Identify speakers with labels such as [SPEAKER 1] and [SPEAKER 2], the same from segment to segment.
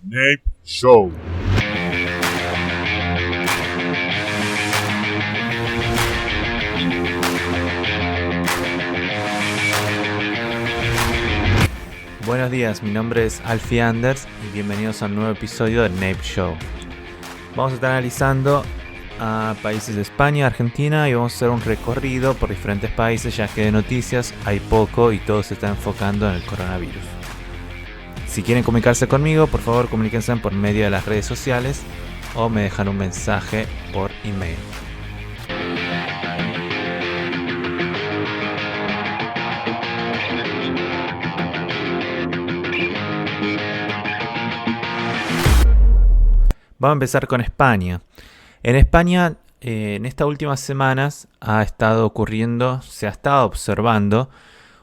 [SPEAKER 1] Nape Show.
[SPEAKER 2] Buenos días, mi nombre es Alfie Anders y bienvenidos a un nuevo episodio de Nape Show. Vamos a estar analizando a países de España, Argentina y vamos a hacer un recorrido por diferentes países, ya que de noticias hay poco y todo se está enfocando en el coronavirus. Si quieren comunicarse conmigo, por favor comuníquense por medio de las redes sociales o me dejan un mensaje por email. Vamos a empezar con España. En España, en estas últimas semanas se ha estado observando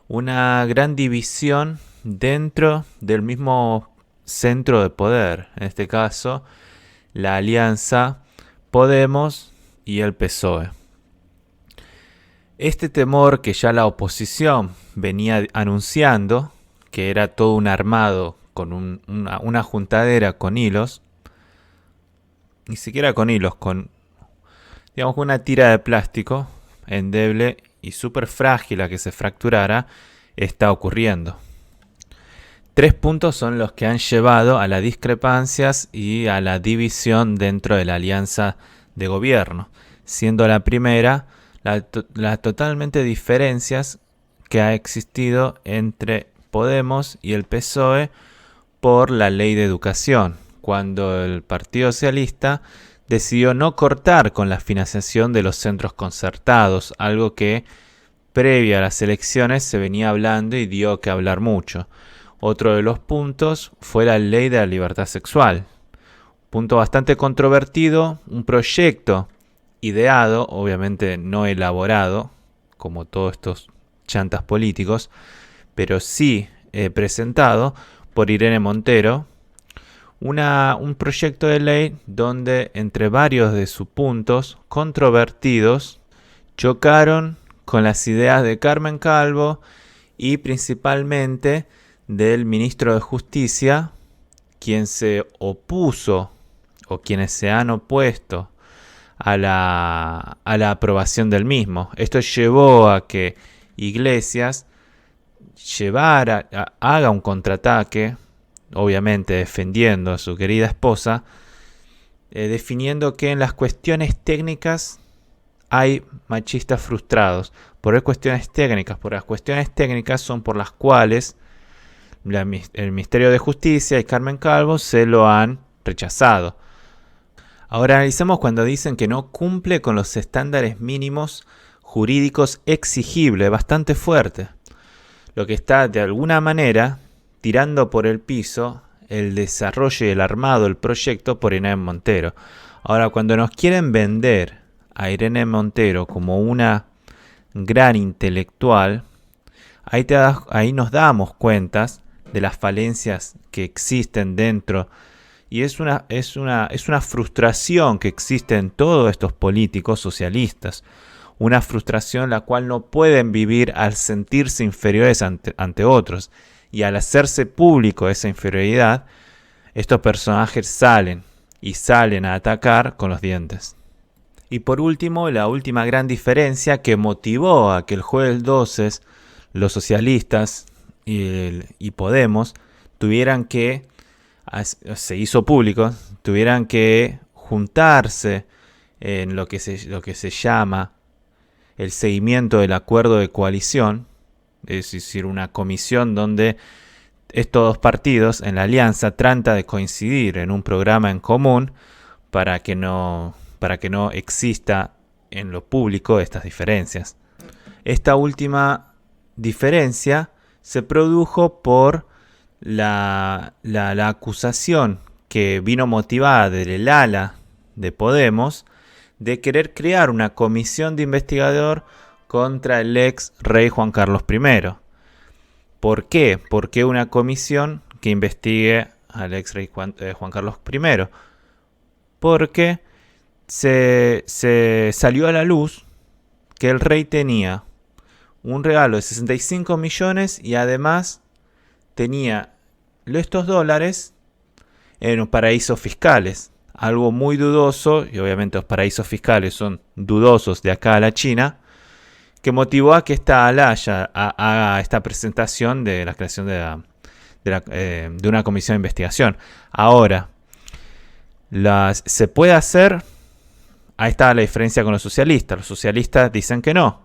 [SPEAKER 2] una gran división dentro del mismo centro de poder. En este caso, la alianza Podemos y el PSOE. Este temor que ya la oposición venía anunciando, que era todo un armado con una juntadera con hilos, ni siquiera con hilos, con una tira de plástico endeble y súper frágil a que se fracturara, está ocurriendo. 3 puntos son los que han llevado a las discrepancias y a la división dentro de la alianza de gobierno, siendo la primera las totalmente diferencias que ha existido entre Podemos y el PSOE por la ley de educación, cuando el Partido Socialista decidió no cortar con la financiación de los centros concertados, algo que previa a las elecciones se venía hablando y dio que hablar mucho. Otro de los puntos fue la ley de la libertad sexual. Punto bastante controvertido, un proyecto ideado, obviamente no elaborado, como todos estos chantas políticos, pero sí presentado por Irene Montero, un proyecto de ley donde entre varios de sus puntos controvertidos chocaron con las ideas de Carmen Calvo y principalmente del ministro de Justicia, quien se opuso o quienes se han opuesto a la aprobación del mismo. Esto llevó a que Iglesias haga un contraataque, obviamente defendiendo a su querida esposa, definiendo que en las cuestiones técnicas hay machistas frustrados. Por las cuestiones técnicas son por las cuales el Ministerio de Justicia y Carmen Calvo se lo han rechazado. Ahora analicemos cuando dicen que no cumple con los estándares mínimos jurídicos exigibles, bastante fuerte. Lo que está de alguna manera tirando por el piso el desarrollo y el armado del proyecto por Irene Montero. Ahora, cuando nos quieren vender a Irene Montero como una gran intelectual, ahí nos damos cuenta de las falencias que existen dentro, y es una frustración que existe en todos estos políticos socialistas, una frustración la cual no pueden vivir al sentirse inferiores ante otros, y al hacerse público esa inferioridad, estos personajes salen a atacar con los dientes. Y por último, la última gran diferencia que motivó a que el jueves 12 los socialistas y Podemos tuvieran que juntarse en lo que se llama el seguimiento del acuerdo de coalición, es decir, una comisión donde estos dos partidos en la alianza tratan de coincidir en un programa en común para que no exista en lo público estas diferencias. Esta última diferencia se produjo por la acusación que vino motivada del ala de Podemos de querer crear una comisión de investigador contra el ex rey Juan Carlos I. ¿Por qué? ¿Por qué una comisión que investigue al ex rey Juan Carlos I? Porque se salió a la luz que el rey tenía un regalo de 65 millones y además tenía estos dólares en paraísos fiscales. Algo muy dudoso, y obviamente los paraísos fiscales son dudosos de acá a la China, que motivó a que esta ala haga esta presentación de la creación de una comisión de investigación. Ahora, se puede hacer. Ahí está la diferencia con los socialistas. Los socialistas dicen que no.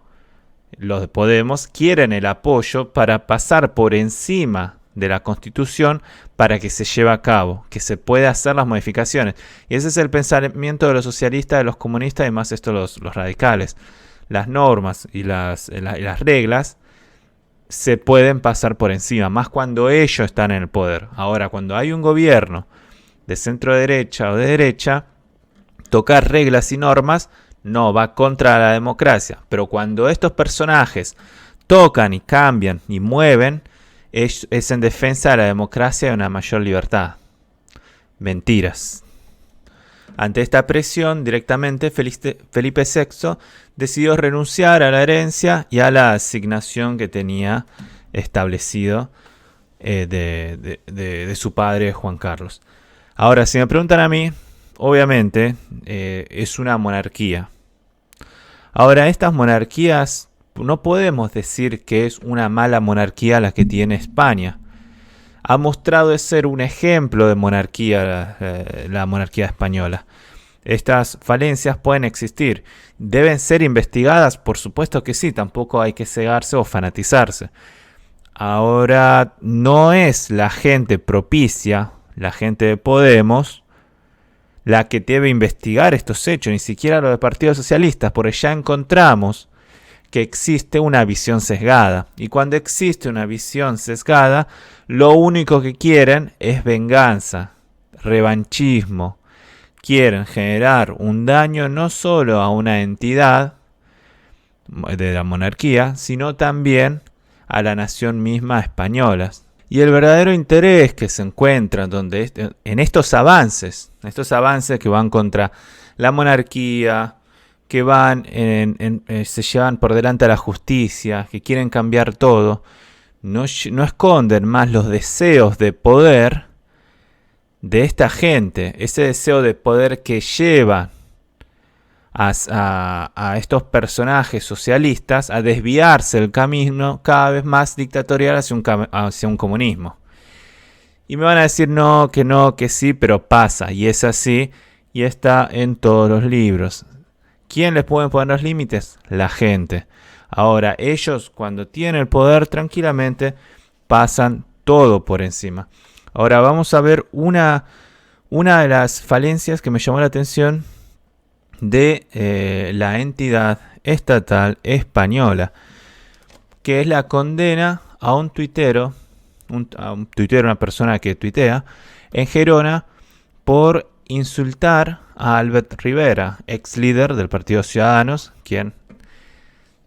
[SPEAKER 2] Los de Podemos quieren el apoyo para pasar por encima de la Constitución para que se lleve a cabo, que se pueda hacer las modificaciones. Y ese es el pensamiento de los socialistas, de los comunistas y más esto los radicales. Las normas y las reglas se pueden pasar por encima, más cuando ellos están en el poder. Ahora, cuando hay un gobierno de centro derecha o de derecha, tocar reglas y normas no va contra la democracia. Pero cuando estos personajes tocan y cambian y mueven, es en defensa de la democracia y una mayor libertad. Mentiras. Ante esta presión, directamente Felipe VI decidió renunciar a la herencia y a la asignación que tenía establecido de su padre Juan Carlos. Ahora, si me preguntan a mí, obviamente es una monarquía. Ahora, estas monarquías no podemos decir que es una mala monarquía la que tiene España. Ha mostrado de ser un ejemplo de monarquía la monarquía española. Estas falencias pueden existir. ¿Deben ser investigadas? Por supuesto que sí, tampoco hay que cegarse o fanatizarse. Ahora, no es la gente propicia, la gente de Podemos, la que debe investigar estos hechos, ni siquiera los de partidos socialistas, porque ya encontramos que existe una visión sesgada. Y cuando existe una visión sesgada, lo único que quieren es venganza, revanchismo. Quieren generar un daño no solo a una entidad de la monarquía, sino también a la nación misma española. Y el verdadero interés que se encuentra en estos avances que van contra la monarquía, que se llevan por delante a la justicia, que quieren cambiar todo, no esconden más los deseos de poder de esta gente, ese deseo de poder que lleva a estos personajes socialistas a desviarse el camino cada vez más dictatorial hacia un comunismo. Y me van a decir que sí, pero pasa, y es así, y está en todos los libros. ¿Quién les puede poner los límites? La gente. Ahora, ellos cuando tienen el poder tranquilamente pasan todo por encima. Ahora vamos a ver una de las falencias que me llamó la atención de la entidad estatal española, que es la condena a un tuitero, una persona que tuitea en Gerona por insultar a Albert Rivera, ex líder del Partido Ciudadanos, quien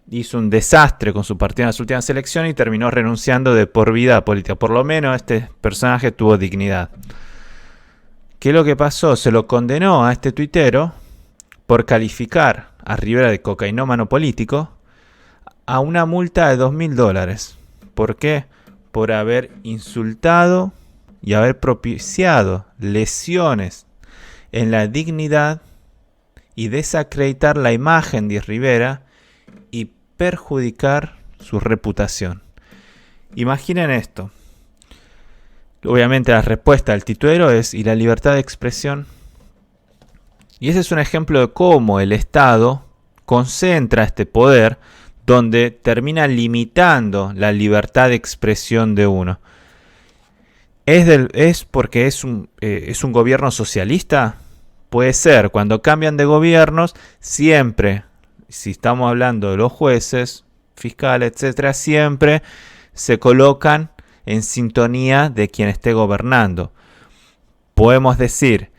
[SPEAKER 2] hizo un desastre con su partido en las últimas elecciones y terminó renunciando de por vida a política. Por lo menos este personaje tuvo dignidad. ¿Qué es lo que pasó? Se lo condenó a este tuitero por calificar a Rivera de cocainómano político a una multa de $2.000. ¿Por qué? Por haber insultado y haber propiciado lesiones en la dignidad y desacreditar la imagen de Rivera y perjudicar su reputación. Imaginen esto. Obviamente la respuesta del tuitero es ¿y la libertad de expresión? Y ese es un ejemplo de cómo el Estado concentra este poder donde termina limitando la libertad de expresión de uno. ¿Es porque es un gobierno socialista? Puede ser. Cuando cambian de gobiernos, siempre, si estamos hablando de los jueces, fiscales, etcétera, siempre se colocan en sintonía de quien esté gobernando. Podemos decir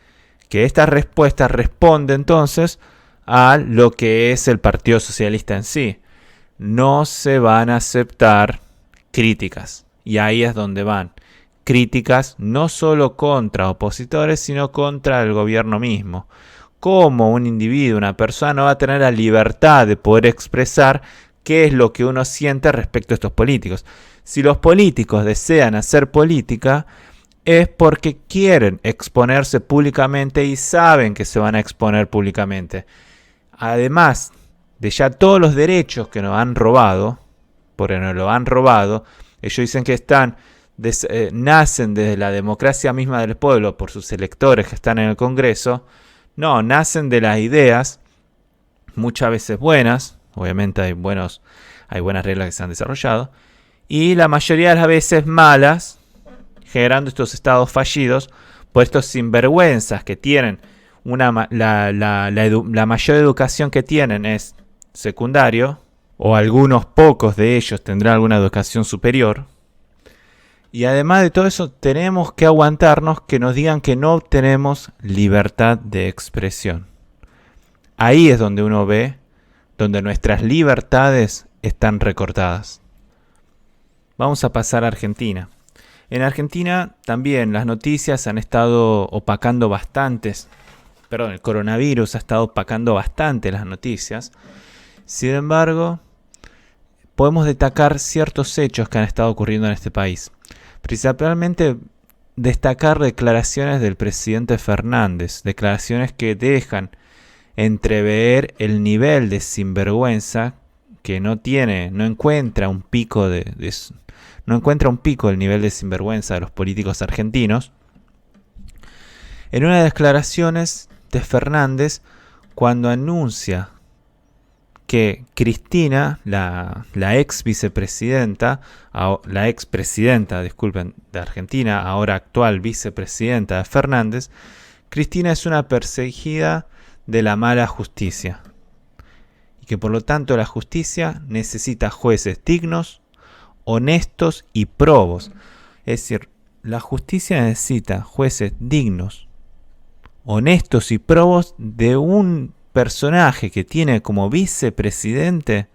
[SPEAKER 2] que esta respuesta responde entonces a lo que es el Partido Socialista en sí. No se van a aceptar críticas. Y ahí es donde van. Críticas no solo contra opositores, sino contra el gobierno mismo. ¿Cómo un individuo, una persona, no va a tener la libertad de poder expresar qué es lo que uno siente respecto a estos políticos? Si los políticos desean hacer política, es porque quieren exponerse públicamente y saben que se van a exponer públicamente. Además de ya todos los derechos que nos han robado, porque nos lo han robado, ellos dicen que nacen desde la democracia misma del pueblo por sus electores que están en el Congreso. No, nacen de las ideas, muchas veces buenas, obviamente hay buenas reglas que se han desarrollado, y la mayoría de las veces malas, generando estos estados fallidos por estos sinvergüenzas que tienen la mayor educación que tienen es secundario, o algunos pocos de ellos tendrán alguna educación superior. Y además de todo eso, tenemos que aguantarnos que nos digan que no tenemos libertad de expresión. Ahí es donde uno ve, donde nuestras libertades están recortadas. Vamos a pasar a Argentina. En Argentina también las noticias han estado opacando bastantes. El coronavirus ha estado opacando bastante las noticias. Sin embargo, podemos destacar ciertos hechos que han estado ocurriendo en este país. Principalmente destacar declaraciones del presidente Fernández. Declaraciones que dejan entrever el nivel de sinvergüenza que no encuentra un pico el nivel de sinvergüenza de los políticos argentinos. En una de las declaraciones de Fernández, cuando anuncia que Cristina, la ex vicepresidenta, la expresidenta, de Argentina, ahora actual vicepresidenta de Fernández, Cristina es una perseguida de la mala justicia. Y que por lo tanto la justicia necesita jueces dignos, honestos y probos. Es decir, la justicia necesita jueces dignos, honestos y probos de un personaje que tiene como vicepresidente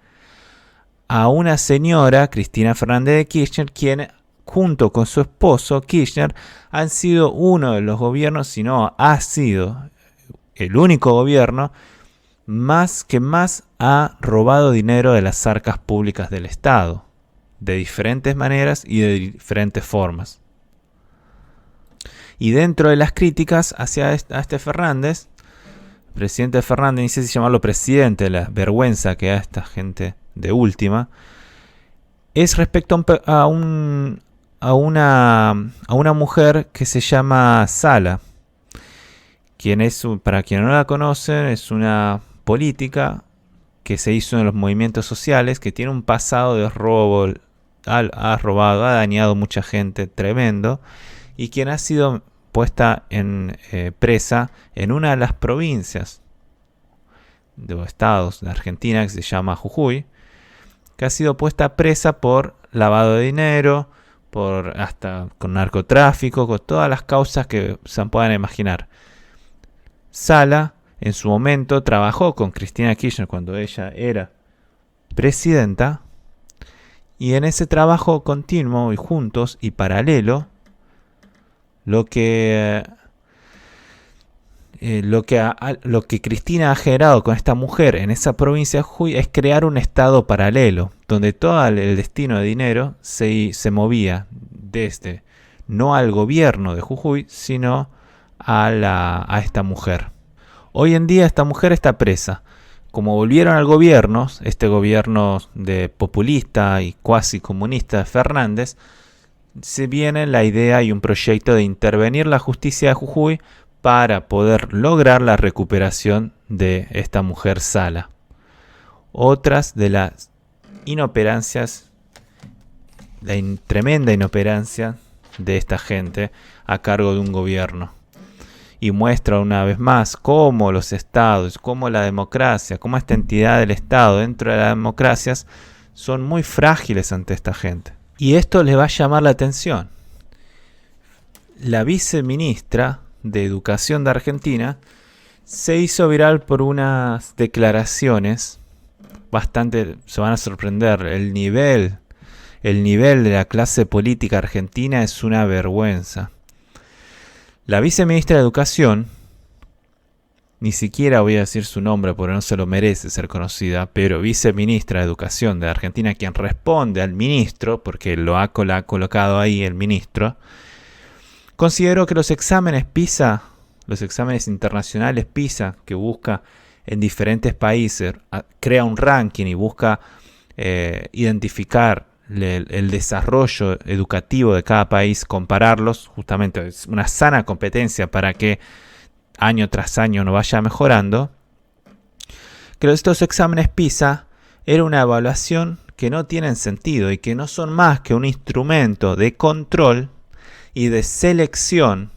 [SPEAKER 2] a una señora, Cristina Fernández de Kirchner, quien junto con su esposo Kirchner han sido uno de los gobiernos, si no ha sido el único gobierno que más ha robado dinero de las arcas públicas del Estado, de diferentes maneras y de diferentes formas. Y dentro de las críticas hacia este Fernández, el presidente Fernández, ni sé si llamarlo presidente, la vergüenza que da esta gente de última, es respecto a una mujer que se llama Sala, quien es, para quien no la conocen, es una política que se hizo en los movimientos sociales, que tiene un pasado de robo, ha dañado mucha gente tremendo, y quien ha sido puesta en presa en una de las provincias de estados de Argentina que se llama Jujuy, que ha sido puesta presa por lavado de dinero, hasta con narcotráfico, con todas las causas que se puedan imaginar. Sala en su momento trabajó con Cristina Kirchner cuando ella era presidenta, y en ese trabajo continuo y juntos y paralelo, lo que Cristina ha generado con esta mujer en esa provincia de Jujuy es crear un estado paralelo, donde todo el destino de dinero se movía desde no al gobierno de Jujuy, sino a esta mujer. Hoy en día esta mujer está presa. Como volvieron al gobierno, este gobierno de populista y cuasi comunista de Fernández, se viene la idea y un proyecto de intervenir la justicia de Jujuy para poder lograr la recuperación de esta mujer Sala. Otras de las inoperancias, la tremenda inoperancia de esta gente a cargo de un gobierno. Y muestra una vez más cómo los estados, cómo la democracia, cómo esta entidad del Estado dentro de las democracias son muy frágiles ante esta gente. Y esto les va a llamar la atención. La viceministra de Educación de Argentina se hizo viral por unas declaraciones bastante, se van a sorprender. El nivel de la clase política argentina es una vergüenza. La viceministra de Educación, ni siquiera voy a decir su nombre porque no se lo merece ser conocida, pero viceministra de Educación de Argentina, quien responde al ministro, porque la ha colocado ahí el ministro, Considero que los exámenes PISA, los exámenes internacionales PISA, que busca en diferentes países, crea un ranking y busca identificar el desarrollo educativo de cada país, compararlos, justamente es una sana competencia para que año tras año no vaya mejorando. Que estos exámenes PISA era una evaluación que no tienen sentido y que no son más que un instrumento de control y de selección,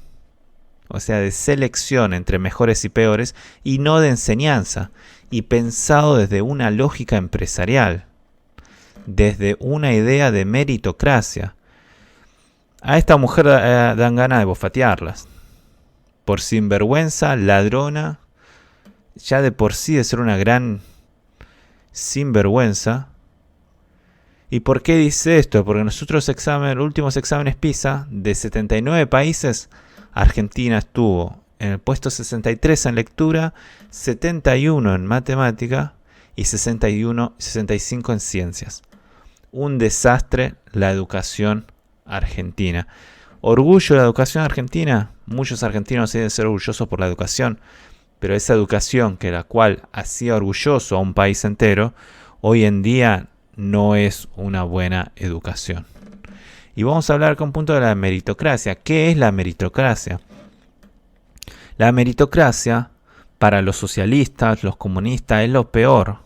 [SPEAKER 2] o sea, de selección entre mejores y peores, y no de enseñanza, y pensado desde una lógica empresarial, desde una idea de meritocracia. A esta mujer dan ganas de bofetearlas, por sinvergüenza, ladrona, ya de por sí de ser una gran sinvergüenza. ¿Y por qué dice esto? Porque nosotros los últimos exámenes PISA, de 79 países, Argentina estuvo en el puesto 63 en lectura, 71 en matemática y 65 en ciencias. Un desastre la educación argentina. ¿Orgullo de la educación argentina? Muchos argentinos deben ser orgullosos por la educación, pero esa educación que la cual hacía orgulloso a un país entero, hoy en día no es una buena educación. Y vamos a hablar con un punto de la meritocracia. ¿Qué es la meritocracia? La meritocracia, para los socialistas, los comunistas, es lo peor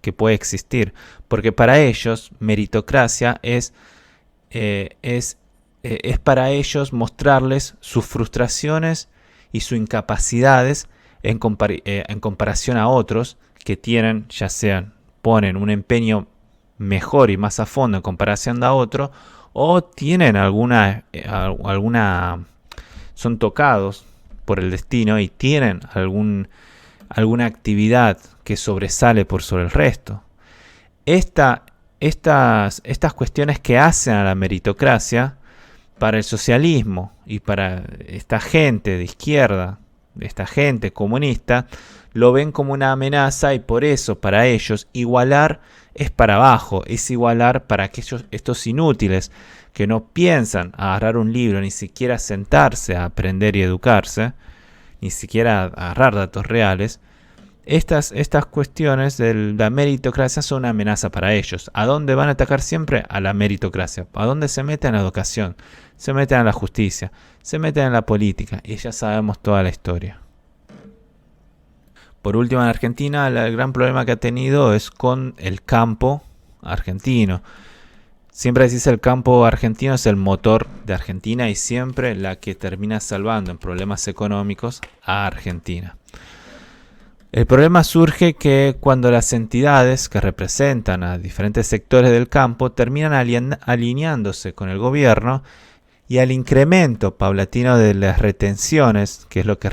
[SPEAKER 2] que puede existir. Porque para ellos, meritocracia es para ellos mostrarles sus frustraciones y sus incapacidades en comparación a otros que tienen, ya sean, ponen un empeño mejor y más a fondo en comparación a otro, o tienen son tocados por el destino y tienen alguna actividad que sobresale por sobre el resto. Estas cuestiones que hacen a la meritocracia, para el socialismo y para esta gente de izquierda, esta gente comunista, lo ven como una amenaza, y por eso para ellos igualar es para abajo, es igualar para aquellos, estos inútiles que no piensan agarrar un libro, ni siquiera sentarse a aprender y educarse, ni siquiera agarrar datos reales. Estas cuestiones de la meritocracia son una amenaza para ellos. ¿A dónde van a atacar siempre? A la meritocracia. ¿A dónde se meten? En la educación, se meten en la justicia, se meten en la política, y ya sabemos toda la historia. Por último, en Argentina, el gran problema que ha tenido es con el campo argentino. Siempre decís el campo argentino es el motor de Argentina y siempre la que termina salvando en problemas económicos a Argentina. El problema surge que cuando las entidades que representan a diferentes sectores del campo terminan alineándose con el gobierno, y al incremento paulatino de las retenciones, que es lo que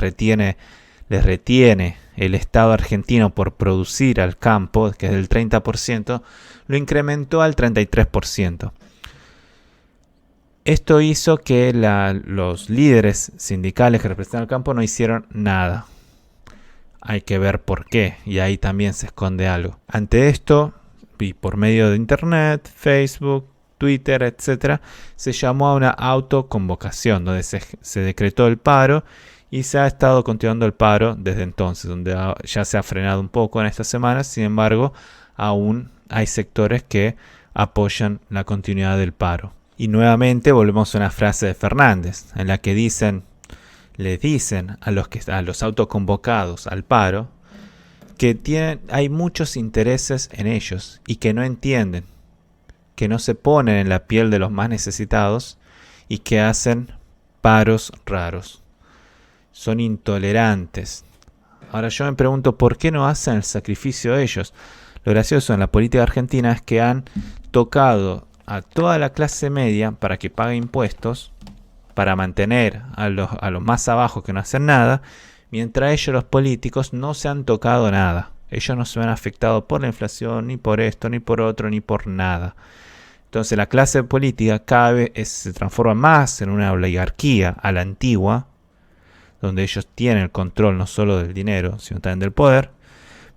[SPEAKER 2] les retiene el Estado argentino por producir al campo, que es del 30%, lo incrementó al 33%. Esto hizo que los líderes sindicales que representan al campo no hicieron nada. Hay que ver por qué, y ahí también se esconde algo. Ante esto, y por medio de internet, Facebook, Twitter, etc., se llamó a una autoconvocación, donde se decretó el paro, y se ha estado continuando el paro desde entonces, donde ya se ha frenado un poco en estas semanas. Sin embargo, aún hay sectores que apoyan la continuidad del paro. Y nuevamente volvemos a una frase de Fernández, en la que le dicen a los autoconvocados al paro que hay muchos intereses en ellos y que no entienden, que no se ponen en la piel de los más necesitados y que hacen paros raros. Son intolerantes. Ahora yo me pregunto por qué no hacen el sacrificio ellos. Lo gracioso en la política argentina es que han tocado a toda la clase media para que pague impuestos, para mantener a los más abajo que no hacen nada, mientras ellos, los políticos, no se han tocado nada. Ellos no se ven afectados por la inflación, ni por esto, ni por otro, ni por nada. Entonces la clase política cada vez se transforma más en una oligarquía a la antigua, donde ellos tienen el control no solo del dinero, sino también del poder,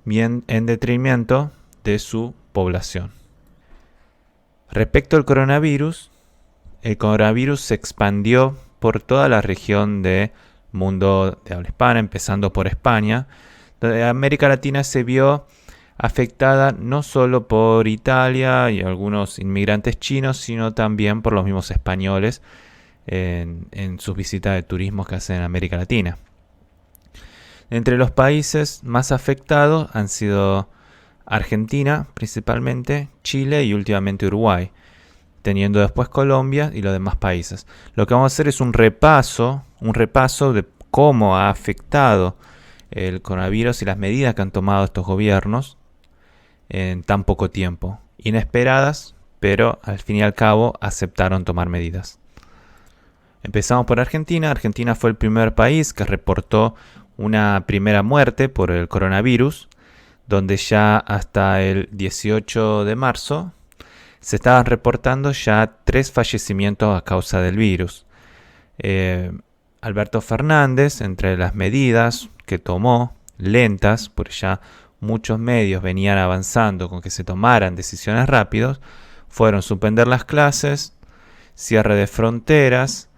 [SPEAKER 2] bien en detrimento de su población. Respecto al coronavirus, el coronavirus se expandió por toda la región del mundo de habla hispana, empezando por España, donde América Latina se vio afectada no solo por Italia y algunos inmigrantes chinos, sino también por los mismos españoles en sus visitas de turismo que hacen en América Latina. Entre los países más afectados han sido Argentina principalmente, Chile y últimamente Uruguay, teniendo después Colombia y los demás países. Lo que vamos a hacer es un repaso de cómo ha afectado el coronavirus y las medidas que han tomado estos gobiernos en tan poco tiempo. Inesperadas, pero al fin y al cabo aceptaron tomar medidas. Empezamos por Argentina. Argentina fue el primer país que reportó una primera muerte por el coronavirus, donde ya hasta el 18 de marzo se estaban reportando ya 3 fallecimientos a causa del virus. Alberto Fernández, entre las medidas que tomó, lentas, porque ya muchos medios venían avanzando con que se tomaran decisiones rápidas, fueron suspender las clases, cierre de fronteras,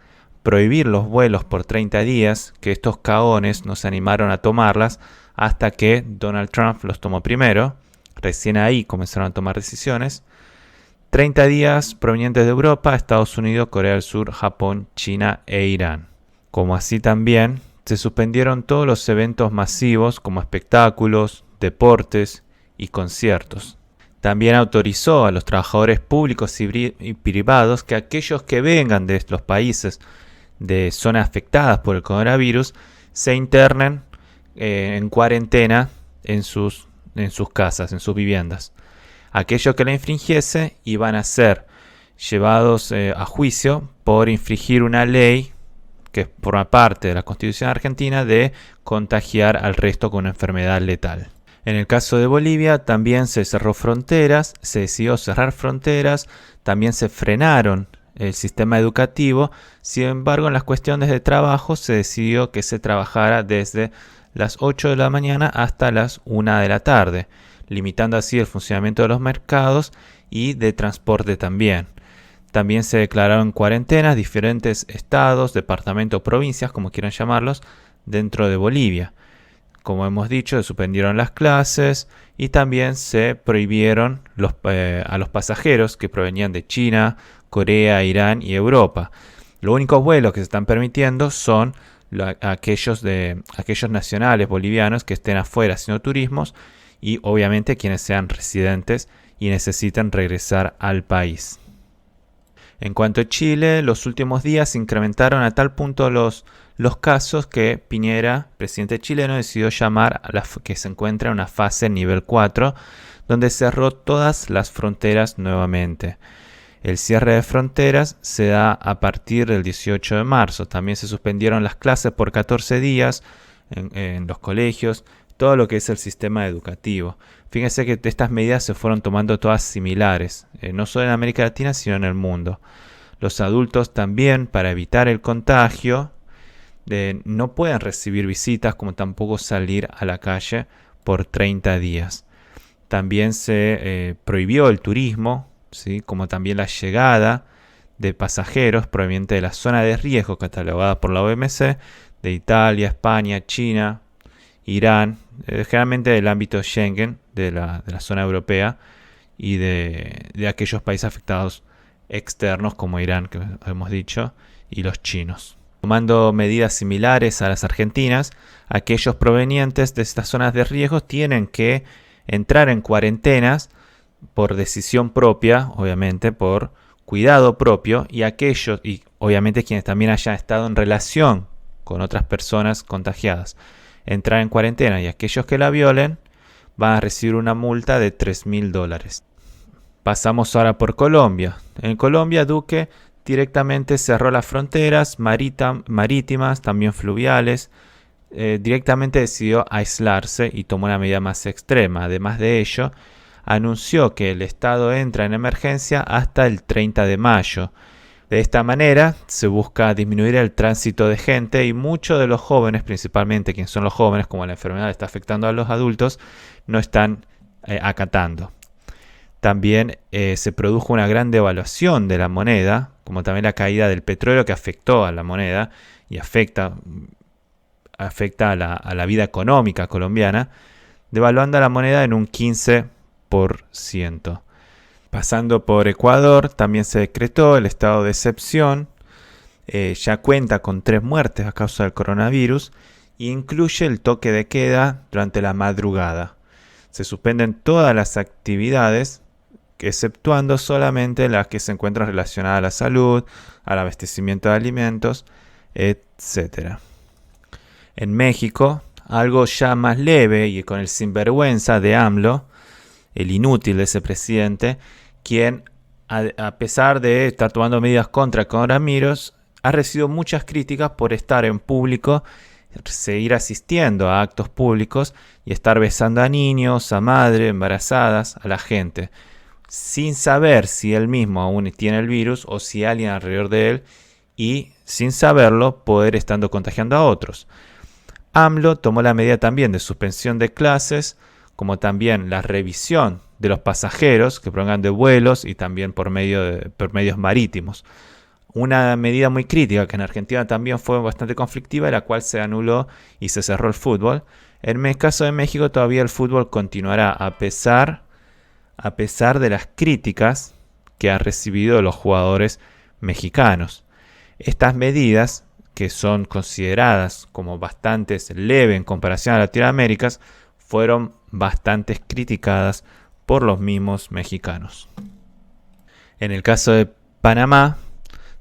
[SPEAKER 2] prohibir los vuelos por 30 días, que estos cagones no se animaron a tomarlas hasta que Donald Trump los tomó primero. Recién ahí comenzaron a tomar decisiones. 30 días provenientes de Europa, Estados Unidos, Corea del Sur, Japón, China e Irán. Como así también se suspendieron todos los eventos masivos como espectáculos, deportes y conciertos. También autorizó a los trabajadores públicos y privados que aquellos que vengan de los países de zonas afectadas por el coronavirus se internen en cuarentena en sus casas, en sus viviendas. Aquellos que la infringiese iban a ser llevados a juicio por infringir una ley que forma parte de la Constitución argentina de contagiar al resto con una enfermedad letal. En el caso de Bolivia también se cerró fronteras, se decidió cerrar fronteras, también se frenaron el sistema educativo. Sin embargo, en las cuestiones de trabajo se decidió que se trabajara desde las 8 de la mañana hasta las 1 de la tarde, limitando así el funcionamiento de los mercados y de transporte también. También se declararon cuarentenas diferentes estados, departamentos, provincias, como quieran llamarlos, dentro de Bolivia. Como hemos dicho, se suspendieron las clases y también se prohibieron a los pasajeros que provenían de China, Corea, Irán y Europa. Los únicos vuelos que se están permitiendo son aquellos nacionales bolivianos que estén afuera haciendo turismos y obviamente quienes sean residentes y necesiten regresar al país. En cuanto a Chile, los últimos días se incrementaron a tal punto los casos que Piñera, presidente chileno, decidió llamar a que se encuentra en una fase nivel 4, donde cerró todas las fronteras nuevamente. El cierre de fronteras se da a partir del 18 de marzo. También se suspendieron las clases por 14 días en los colegios, todo lo que es el sistema educativo. Fíjense que estas medidas se fueron tomando todas similares, no solo en América Latina, sino en el mundo. Los adultos también, para evitar el contagio, no pueden recibir visitas como tampoco salir a la calle por 30 días. También se prohibió el turismo, ¿sí? Como también la llegada de pasajeros provenientes de la zona de riesgo catalogada por la OMC, de Italia, España, China, Irán, generalmente del ámbito Schengen, de la zona europea y de aquellos países afectados externos como Irán, que hemos dicho, y los chinos. Tomando medidas similares a las argentinas, aquellos provenientes de estas zonas de riesgo tienen que entrar en cuarentenas por decisión propia, obviamente por cuidado propio, y aquellos, y obviamente quienes también hayan estado en relación con otras personas contagiadas, entrar en cuarentena, y aquellos que la violen van a recibir una multa de $3.000. Pasamos ahora por Colombia. En Colombia, Duque directamente cerró las fronteras marítimas, también fluviales. Directamente decidió aislarse y tomó una medida más extrema. Además de ello, anunció que el Estado entra en emergencia hasta el 30 de mayo. De esta manera se busca disminuir el tránsito de gente y muchos de los jóvenes, principalmente quienes son los jóvenes, como la enfermedad está afectando a los adultos, no están acatando. También se produjo una gran devaluación de la moneda, como también la caída del petróleo que afectó a la moneda y afecta a la vida económica colombiana, devaluando la moneda en un 15%. Pasando por Ecuador, también se decretó el estado de excepción. Ya cuenta con 3 muertes a causa del coronavirus e incluye el toque de queda durante la madrugada. Se suspenden todas las actividades, exceptuando solamente las que se encuentran relacionadas a la salud, al abastecimiento de alimentos, etc. En México, algo ya más leve y con el sinvergüenza de AMLO, el inútil de ese presidente, quien, a pesar de estar tomando medidas contra el coronavirus, ha recibido muchas críticas por estar en público, seguir asistiendo a actos públicos y estar besando a niños, a madres, embarazadas, a la gente, sin saber si él mismo aún tiene el virus o si alguien alrededor de él, y sin saberlo poder estando contagiando a otros. AMLO tomó la medida también de suspensión de clases, como también la revisión de los pasajeros que provengan de vuelos y también por medios marítimos. Una medida muy crítica que en Argentina también fue bastante conflictiva, la cual se anuló y se cerró el fútbol. En el caso de México todavía el fútbol continuará a pesar de las críticas que han recibido los jugadores mexicanos. Estas medidas, que son consideradas como bastante leves en comparación a Latinoamérica, fueron bastante criticadas por los mismos mexicanos. En el caso de Panamá,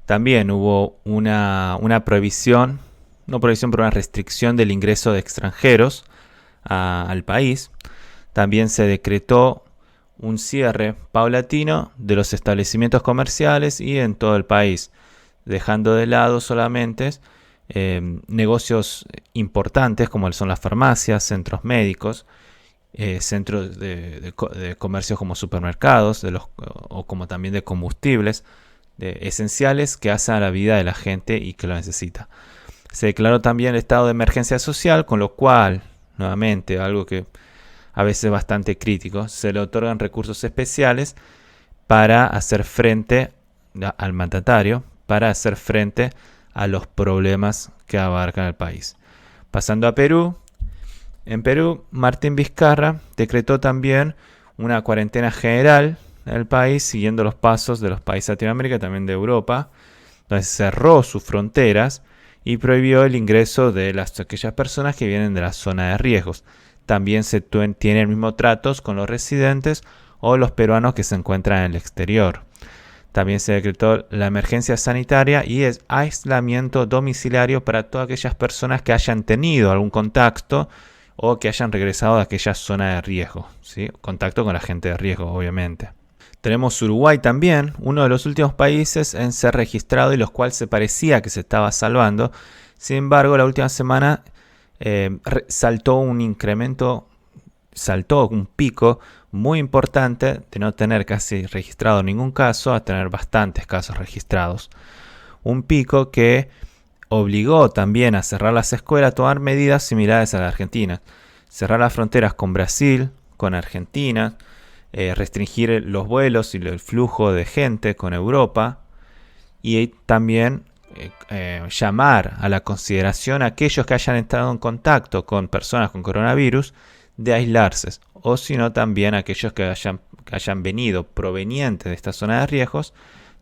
[SPEAKER 2] también hubo una prohibición, no prohibición, pero una restricción del ingreso de extranjeros al país. También se decretó un cierre paulatino de los establecimientos comerciales y en todo el país, dejando de lado solamente negocios importantes como son las farmacias, centros médicos, centros de comercios como supermercados o como también de combustibles esenciales que hacen a la vida de la gente y que lo necesita. Se declaró también el estado de emergencia social, con lo cual, nuevamente, algo que a veces es bastante crítico, se le otorgan recursos especiales para hacer frente al mandatario, para hacer frente a los problemas que abarcan el país. Pasando a Perú, en Perú, Martín Vizcarra decretó también una cuarentena general en el país, siguiendo los pasos de los países de Latinoamérica y también de Europa, donde cerró sus fronteras y prohibió el ingreso de aquellas personas que vienen de la zona de riesgos. También se tiene el mismo trato con los residentes o los peruanos que se encuentran en el exterior. También se decretó la emergencia sanitaria y el aislamiento domiciliario para todas aquellas personas que hayan tenido algún contacto o que hayan regresado de aquella zona de riesgo, ¿sí? Contacto con la gente de riesgo, obviamente. Tenemos Uruguay también, uno de los últimos países en ser registrado y los cuales se parecía que se estaba salvando. Sin embargo, la última semana saltó un pico muy importante de no tener casi registrado ningún caso a tener bastantes casos registrados. Un pico que obligó también a cerrar las escuelas, a tomar medidas similares a la Argentina. Cerrar las fronteras con Brasil, con Argentina, restringir los vuelos y el flujo de gente con Europa y también llamar a la consideración a aquellos que hayan entrado en contacto con personas con coronavirus de aislarse, o si no también aquellos que hayan venido provenientes de esta zona de riesgos,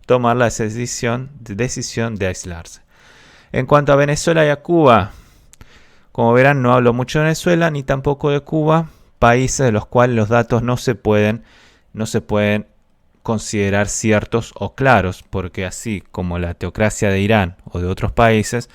[SPEAKER 2] tomar la decisión de aislarse. En cuanto a Venezuela y a Cuba, como verán, no hablo mucho de Venezuela ni tampoco de Cuba, países de los cuales los datos no se pueden considerar ciertos o claros, porque así como la teocracia de Irán o de otros países,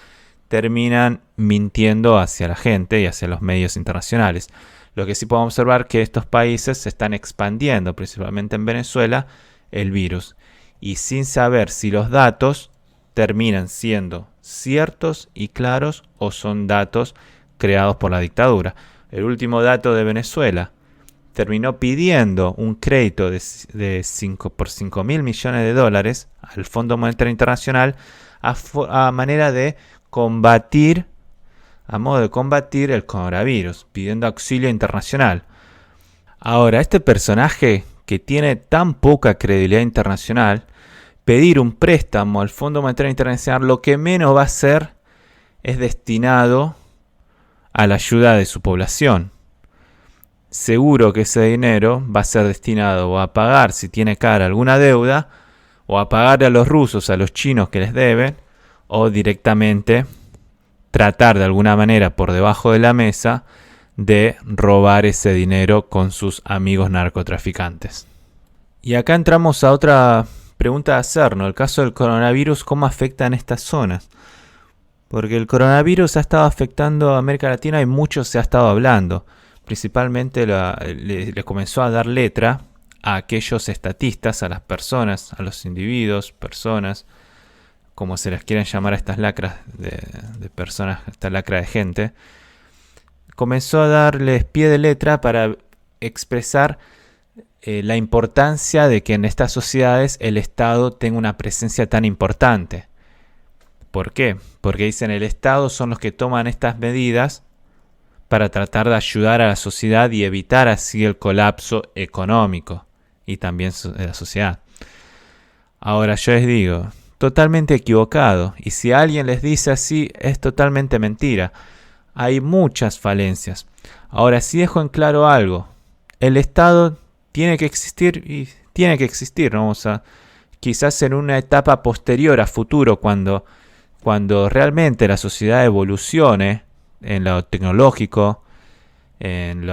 [SPEAKER 2] terminan mintiendo hacia la gente y hacia los medios internacionales. Lo que sí podemos observar que estos países se están expandiendo, principalmente en Venezuela, el virus, y sin saber si los datos terminan siendo ciertos y claros o son datos creados por la dictadura. El último dato de Venezuela terminó pidiendo un crédito por 5 mil millones de dólares al Fondo Monetario Internacional a manera de combatir el coronavirus, pidiendo auxilio internacional. Ahora, este personaje que tiene tan poca credibilidad internacional, pedir un préstamo al Fondo Monetario Internacional, lo que menos va a hacer es destinado a la ayuda de su población. Seguro que ese dinero va a ser destinado o a pagar, si tiene cara, alguna deuda, o a pagar a los rusos, a los chinos que les deben, o directamente tratar de alguna manera por debajo de la mesa de robar ese dinero con sus amigos narcotraficantes. Y acá entramos a otra pregunta a hacernos, el caso del coronavirus, ¿cómo afecta en estas zonas? Porque el coronavirus ha estado afectando a América Latina y mucho se ha estado hablando. Principalmente le comenzó a dar letra a aquellos estatistas, a las personas, a los individuos, personas, como se les quieren llamar a estas lacras de personas, esta lacra de gente. Comenzó a darles pie de letra para expresar la importancia de que en estas sociedades el Estado tenga una presencia tan importante. ¿Por qué? Porque dicen el Estado son los que toman estas medidas para tratar de ayudar a la sociedad y evitar así el colapso económico y también de la sociedad. Ahora yo les digo, totalmente equivocado, y si alguien les dice así es totalmente mentira. Hay muchas falencias. Ahora sí dejo en claro algo, el Estado tiene que existir y tiene que existir, ¿no? O sea, quizás en una etapa posterior a futuro, cuando realmente la sociedad evolucione en lo tecnológico, en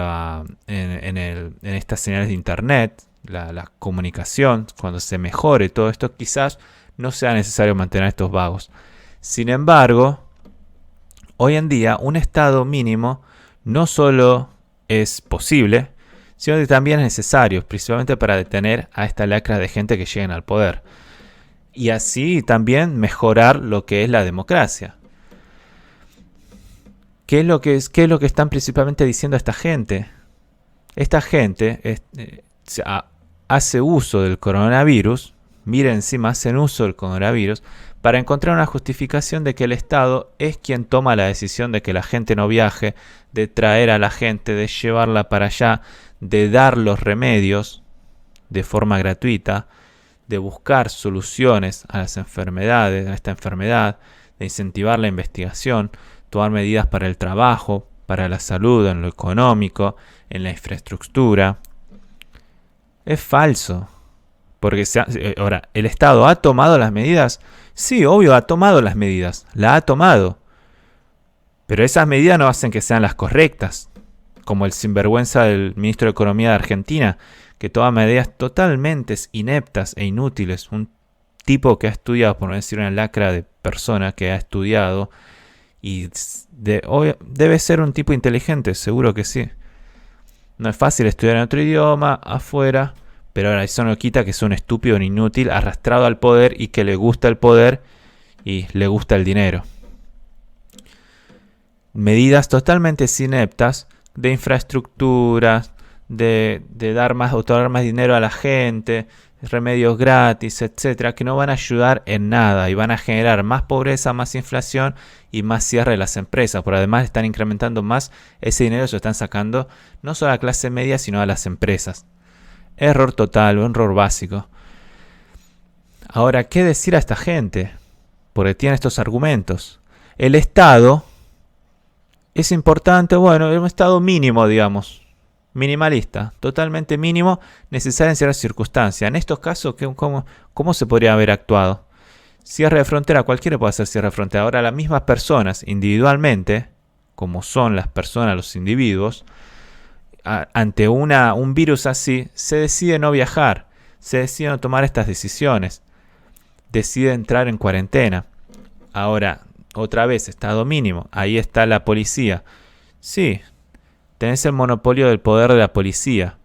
[SPEAKER 2] estas señales de internet, la comunicación, cuando se mejore todo esto, quizás no sea necesario mantener estos vagos. Sin embargo, hoy en día un estado mínimo no solo es posible, sino que también es necesario, principalmente para detener a esta lacra de gente que lleguen al poder. Y así también mejorar lo que es la democracia. ¿Qué es lo que están principalmente diciendo esta gente? Esta gente hace uso del coronavirus, miren encima, hacen uso del coronavirus para encontrar una justificación de que el Estado es quien toma la decisión de que la gente no viaje, de traer a la gente, de llevarla para allá, de dar los remedios de forma gratuita, de buscar soluciones a las enfermedades, a esta enfermedad, de incentivar la investigación, tomar medidas para el trabajo, para la salud, en lo económico, en la infraestructura. Es falso. Porque ahora, ¿el Estado ha tomado las medidas? Sí, obvio, ha tomado las medidas. La ha tomado. Pero esas medidas no hacen que sean las correctas. Como el sinvergüenza del ministro de Economía de Argentina, que toma medidas totalmente ineptas e inútiles. Un tipo que ha estudiado, por no decir una lacra de persona que ha estudiado, y debe ser un tipo inteligente, seguro que sí. No es fácil estudiar en otro idioma, afuera, pero ahora eso no quita que es un estúpido, un inútil, arrastrado al poder y que le gusta el poder y le gusta el dinero. Medidas totalmente ineptas de infraestructuras, de otorgar más dinero a la gente, remedios gratis, etcétera, que no van a ayudar en nada y van a generar más pobreza, más inflación y más cierre de las empresas. Por además están incrementando más ese dinero, se lo están sacando no solo a la clase media, sino a las empresas. Error total, un error básico. Ahora, ¿qué decir a esta gente? Porque tiene estos argumentos. El Estado es importante, bueno, es un Estado mínimo, digamos. Minimalista, totalmente mínimo, necesario en ciertas circunstancias. En estos casos, ¿cómo se podría haber actuado? Cierre de frontera, cualquiera puede hacer cierre de frontera. Ahora, las mismas personas, individualmente, como son las personas, los individuos, ante un virus así, se decide no viajar, se decide no tomar estas decisiones, decide entrar en cuarentena. Ahora, otra vez, estado mínimo, ahí está la policía. Sí, tenés el monopolio del poder de la policía.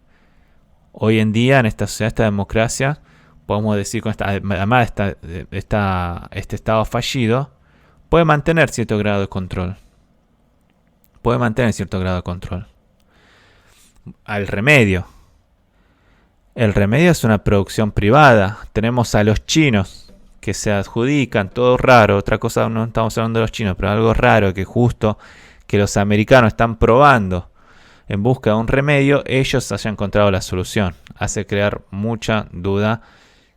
[SPEAKER 2] Hoy en día, en esta sociedad, esta democracia, podemos decir, además este estado fallido, puede mantener cierto grado de control. Puede mantener cierto grado de control. Al remedio. El remedio es una producción privada. Tenemos a los chinos que se adjudican, todo raro. Otra cosa, no estamos hablando de los chinos, pero algo raro que justo que los americanos están probando en busca de un remedio, ellos hayan encontrado la solución. Hace crear mucha duda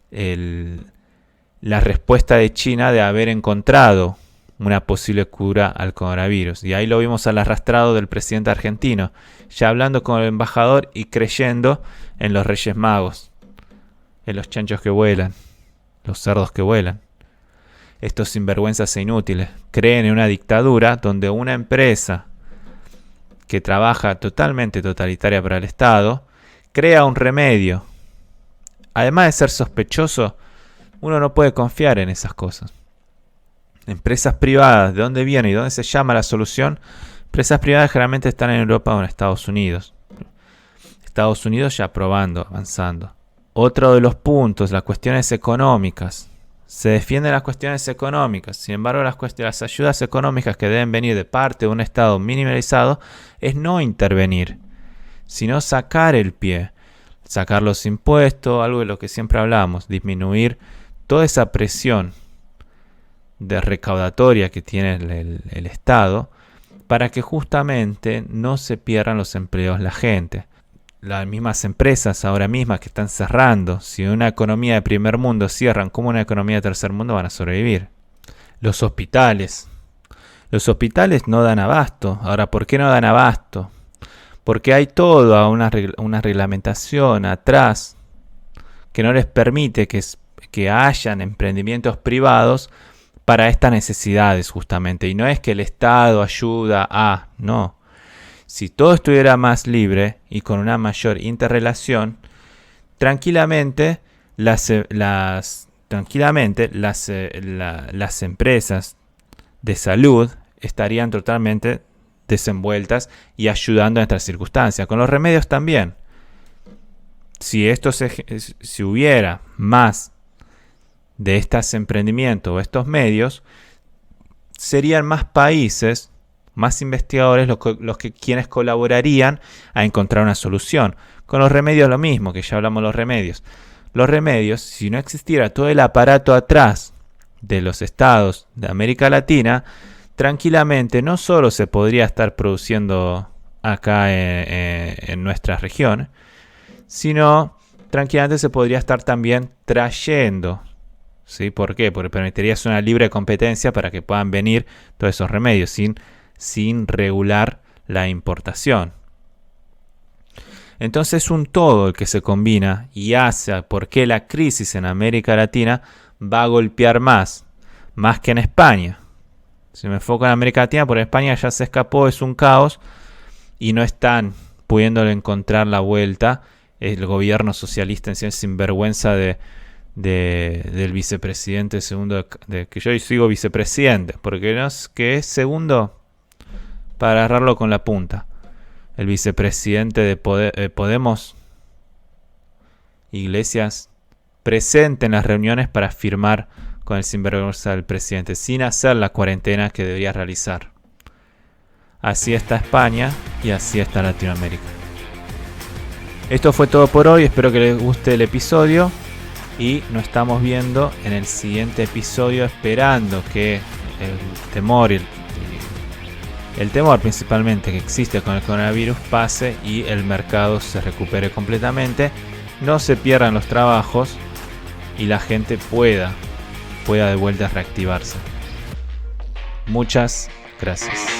[SPEAKER 2] la respuesta de China de haber encontrado una posible cura al coronavirus. Y ahí lo vimos al arrastrado del presidente argentino, ya hablando con el embajador y creyendo en los Reyes Magos, en los chanchos que vuelan, los cerdos que vuelan. Estos sinvergüenzas e inútiles creen en una dictadura donde una empresa que trabaja totalmente totalitaria para el Estado crea un remedio. Además de ser sospechoso, uno no puede confiar en esas cosas. Empresas privadas, ¿de dónde viene y dónde se llama la solución? Empresas privadas generalmente están en Europa o en Estados Unidos. Estados Unidos ya probando, avanzando. Otro de los puntos, las cuestiones económicas. Se defienden las cuestiones económicas. Sin embargo, las ayudas económicas que deben venir de parte de un Estado minimalizado es no intervenir, sino sacar el pie. Sacar los impuestos, algo de lo que siempre hablamos, disminuir toda esa presión de recaudatoria que tiene el Estado para que justamente no se pierdan los empleos la gente. Las mismas empresas ahora mismas que están cerrando, si una economía de primer mundo cierran como una economía de tercer mundo, van a sobrevivir. Los hospitales no dan abasto. Ahora, ¿por qué no dan abasto? Porque hay toda una reglamentación atrás que no les permite que hayan emprendimientos privados para estas necesidades justamente. Y no es que el Estado ayuda a... No. Si todo estuviera más libre y con una mayor interrelación, tranquilamente las empresas de salud estarían totalmente desenvueltas y ayudando en estas circunstancias. Con los remedios también. Si hubiera más de estos emprendimientos o estos medios, serían más países, más investigadores quienes colaborarían a encontrar una solución. Con los remedios lo mismo, que ya hablamos de los remedios. Los remedios, si no existiera todo el aparato atrás de los estados de América Latina, tranquilamente no solo se podría estar produciendo acá en nuestra región, sino tranquilamente se podría estar también trayendo. ¿Sí? ¿Por qué? Porque permitiría una libre competencia para que puedan venir todos esos remedios sin regular la importación. Entonces es un todo el que se combina y hace por qué la crisis en América Latina va a golpear más que en España. Si me enfoco en América Latina, por España ya se escapó, es un caos y no están pudiéndole encontrar la vuelta. El gobierno socialista en sí es sinvergüenza del vicepresidente segundo, que yo sigo vicepresidente, porque no es que es segundo para agarrarlo con la punta. El vicepresidente de Podemos, Iglesias, presente en las reuniones para firmar con el sinvergüenza del presidente, sin hacer la cuarentena que debería realizar. Así está España y así está Latinoamérica. Esto fue todo por hoy, espero que les guste el episodio y nos estamos viendo en el siguiente episodio, esperando que el temor principalmente que existe con el coronavirus pase y el mercado se recupere completamente, no se pierdan los trabajos y la gente pueda de vuelta reactivarse. Muchas gracias.